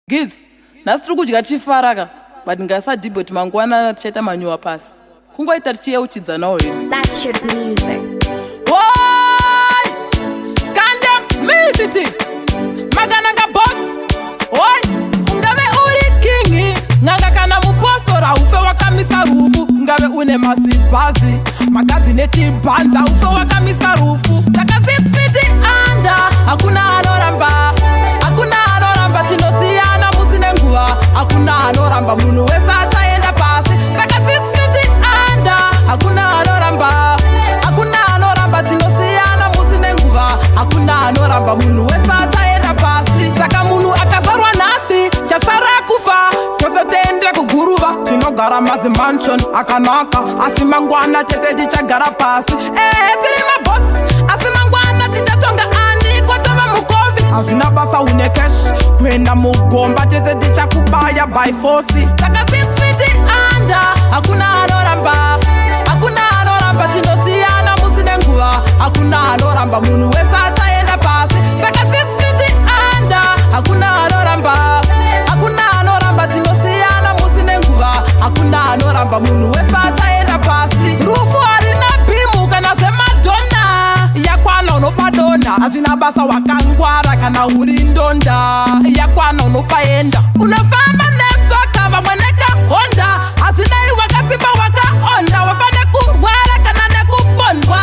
Giz, nasitiri kudya tichifaraka, but ngasadhibho kuti mangwana tichaita manyowa pasi. Kungoita tichiyeuchidzanawo hedu. That's your music. Oi! Scandal City. Magananga boss. Oi! Ungave uri kingi. Nganga kana mupostora ufe wakamisa rufu. Ungave une masibazi. Magazi nechibanza ufe wakamisa rufu. Saka 6 feet under. Hakuna anoramba. Hakuna anoramba chinosiyana musine nguva. Hakuna anoramba munhu wese achaenda pasi. Saka 6 feet under. Hakuna anoramba. Hakuna anoramba chinosiyana musine nguva. Hakuna anoramba munhu wese achaenda pasi. Saka munhu akazvarwa nhasi chasara kufa. Tose tiende kuguruva. Tinogara mazimansion akanaka. Asi mangwana tese tichagara pasi. Tiri mabosi. Asi mangwana tichatonga ani kwatava mukovi. Hazvina basa une cash. Kuenda mugomba tese tichakubaya by force. Saka 6 feet under. Hakuna anoramba. Hakuna anoramba chinosiyana musine nguva. Hakuna anoramba munhu wese achaenda pasi. Saka 6 feet under. Hakuna anoramba. Hakuna anoramba chinosiyana musine nguva. Hakuna anoramba munhu wese achaenda pasi. Rufu harina bimu kana zvemadhona. Yakwana unopa dona. Hazvina basa wakangwara kana uri ndonda. Yakwana unopaenda. Unofamba netsoka vamwe nekahonda. Hazvina iwakasimba wakaonda. Wafane kurwara kana nekupondwa.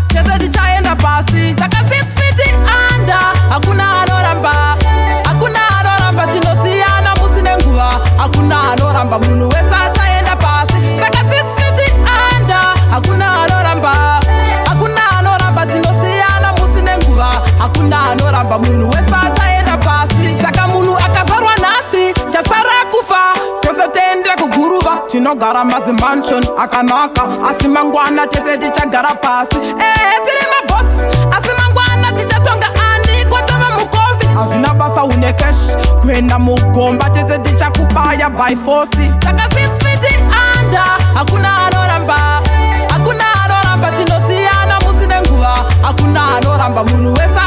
Tese tichaenda pasi. Saka 6 feet under. Hakuna anoramba. Hakuna anoramba chinosiyana musine nguva. Hakuna anoramba munhu wese achaenda pasi. Saka 6 feet under. Hakuna anoramba. Hakuna anoramba chinosiyana musine nguva. Hakuna anoramba munhu wese achaenda pasi. Saka munhu akazvarwa nhasi chasara kufa. Tose tiende kuguruva. Tinogara mazimansion akanaka. Asi mangwana tese tichagara pasi. Tiri mabosi. Asi mangwana tichatonga ani kwatava mukovi. Hazvina basa une cash. Kuenda mugomba tese tichakubaya by force. Saka 6 feet under. Hakuna anoramba. Hakuna anoramba chinosiyana musine nguva. Hakuna anoramba munhu wese